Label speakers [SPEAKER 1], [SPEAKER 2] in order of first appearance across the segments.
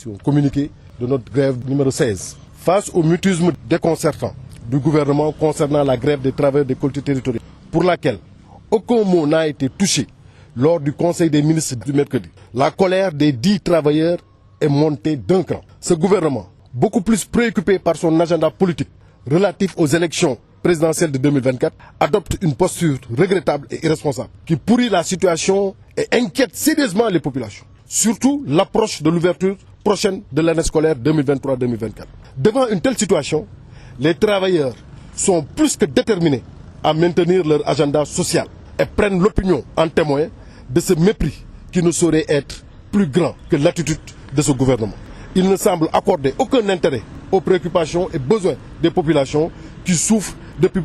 [SPEAKER 1] sur un communiqué de notre grève numéro 16. Face au mutisme déconcertant du gouvernement concernant la grève des travailleurs des collectivités territoriales, pour laquelle aucun mot n'a été touché lors du Conseil des ministres du mercredi, la colère des 10 travailleurs est montée d'un cran. Ce gouvernement, beaucoup plus préoccupé par son agenda politique relatif aux élections présidentielle de 2024, adopte une posture regrettable et irresponsable qui pourrit la situation et inquiète sérieusement les populations. Surtout l'approche de l'ouverture prochaine de l'année scolaire 2023-2024. Devant une telle situation, les travailleurs sont plus que déterminés à maintenir leur agenda social et prennent l'opinion en témoin de ce mépris qui ne saurait être plus grand que l'attitude de ce gouvernement. Il ne semble accorder aucun intérêt aux préoccupations et besoins des populations qui souffrent depuis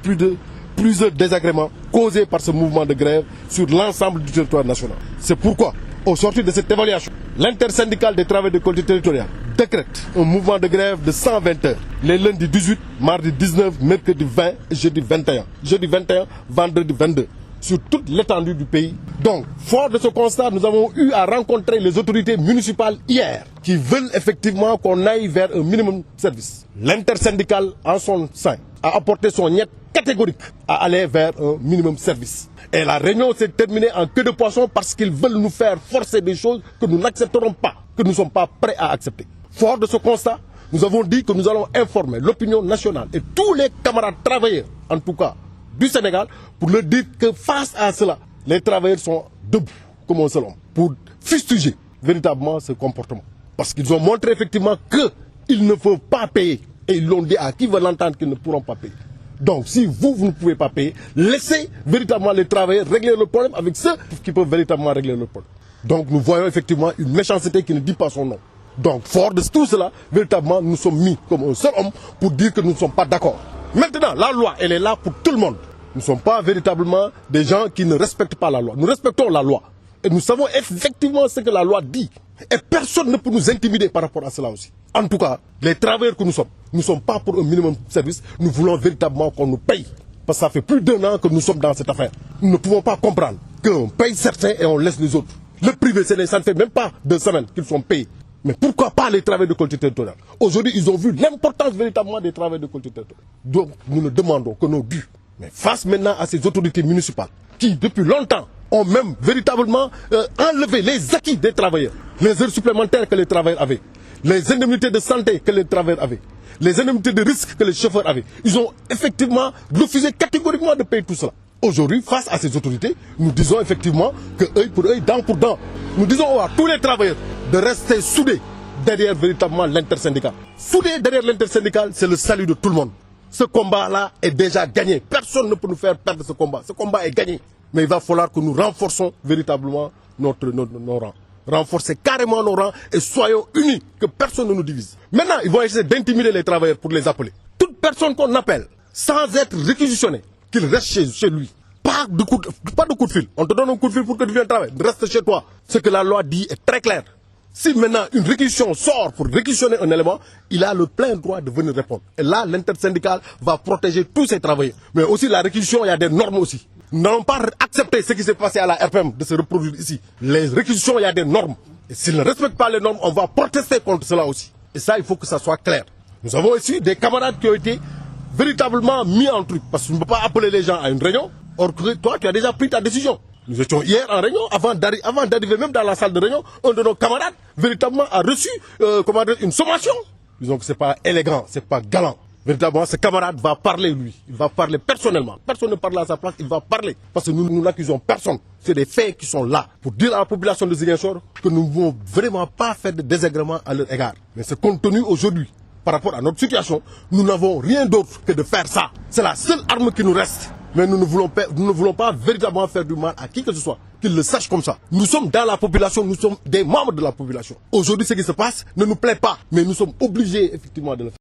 [SPEAKER 1] plusieurs désagréments causés par ce mouvement de grève sur l'ensemble du territoire national. C'est pourquoi, au sortir de cette évaluation, l'intersyndicale des travailleurs des collectivités territoriales décrète un mouvement de grève de 120 heures les lundis 18, mardi 19, mercredi 20 et jeudi 21. Jeudi 21, vendredi 22. Sur toute l'étendue du pays. Donc, fort de ce constat, nous avons eu à rencontrer les autorités municipales hier qui veulent effectivement qu'on aille vers un minimum de service. L'intersyndicale, en son sein, a apporté son niet catégorique à aller vers un minimum de service. Et la réunion s'est terminée en queue de poisson parce qu'ils veulent nous faire forcer des choses que nous n'accepterons pas, que nous ne sommes pas prêts à accepter. Fort de ce constat, nous avons dit que nous allons informer l'opinion nationale et tous les camarades travailleurs, en tout cas, du Sénégal, pour leur dire que face à cela, les travailleurs sont debout comme un seul homme pour fustiger véritablement ce comportement. Parce qu'ils ont montré effectivement qu'ils ne peuvent pas payer. Et ils l'ont dit à qui veut l'entendre qu'ils ne pourront pas payer. Donc si vous ne pouvez pas payer, laissez véritablement les travailleurs régler le problème avec ceux qui peuvent véritablement régler le problème. Donc nous voyons effectivement une méchanceté qui ne dit pas son nom. Donc fort de tout cela, véritablement nous sommes mis comme un seul homme pour dire que nous ne sommes pas d'accord. Maintenant, la loi, elle est là pour tout le monde. Nous ne sommes pas véritablement des gens qui ne respectent pas la loi. Nous respectons la loi. Et nous savons effectivement ce que la loi dit. Et personne ne peut nous intimider par rapport à cela aussi. En tout cas, les travailleurs que nous ne sommes pas pour un minimum de service. Nous voulons véritablement qu'on nous paye. Parce que ça fait plus d'1 an que nous sommes dans cette affaire. Nous ne pouvons pas comprendre qu'on paye certains et on laisse les autres. Le privé, ça ne fait même pas 2 semaines qu'ils sont payés. Mais pourquoi pas les travailleurs de collectivité territoriale? Aujourd'hui, ils ont vu l'importance véritablement des travailleurs de collectivité territoriale. Donc, nous ne demandons que nos dus. Mais face maintenant à ces autorités municipales qui, depuis longtemps, ont même véritablement enlevé les acquis des travailleurs, les heures supplémentaires que les travailleurs avaient, les indemnités de santé que les travailleurs avaient, les indemnités de risque que les chauffeurs avaient. Ils ont effectivement refusé catégoriquement de payer tout cela. Aujourd'hui, face à ces autorités, nous disons effectivement que œil pour œil, dent pour dent. Nous disons à tous les travailleurs de rester soudés derrière véritablement l'intersyndicale. Soudés derrière l'intersyndicale, c'est le salut de tout le monde. Ce combat-là est déjà gagné. Personne ne peut nous faire perdre ce combat. Ce combat est gagné. Mais il va falloir que nous renforçons véritablement nos rangs. Renforcer carrément nos rangs et soyons unis, que personne ne nous divise. Maintenant, ils vont essayer d'intimider les travailleurs pour les appeler. Toute personne qu'on appelle, sans être réquisitionné, qu'il reste chez lui. Pas de coup de fil. On te donne un coup de fil pour que tu viennes travailler. Reste chez toi. Ce que la loi dit est très clair. Si maintenant une réquisition sort pour réquisitionner un élément, il a le plein droit de venir répondre. Et là, l'intersyndicale va protéger tous ses travailleurs. Mais aussi la réquisition, il y a des normes aussi. Nous n'allons pas accepter ce qui s'est passé à la RPM de se reproduire ici. Les réquisitions, il y a des normes. Et s'ils ne respectent pas les normes, on va protester contre cela aussi. Et ça, il faut que ça soit clair. Nous avons ici des camarades qui ont été véritablement mis en truc. Parce que tu ne peux pas appeler les gens à une réunion. Or, toi, tu as déjà pris ta décision. Nous étions hier en réunion, avant d'arriver même dans la salle de réunion, un de nos camarades, véritablement, a reçu une sommation. Disons que ce n'est pas élégant, ce n'est pas galant. Véritablement, ce camarade va parler, lui. Il va parler personnellement. Personne ne parle à sa place, il va parler. Parce que nous n'accusons personne. C'est des faits qui sont là pour dire à la population de Ziguinchor que nous ne voulons vraiment pas faire de désagréments à leur égard. Mais ce compte tenu aujourd'hui, par rapport à notre situation, nous n'avons rien d'autre que de faire ça. C'est la seule arme qui nous reste. Mais nous ne voulons pas véritablement faire du mal à qui que ce soit, qu'ils le sachent comme ça. Nous sommes dans la population, nous sommes des membres de la population. Aujourd'hui, ce qui se passe ne nous plaît pas, mais nous sommes obligés effectivement de le faire.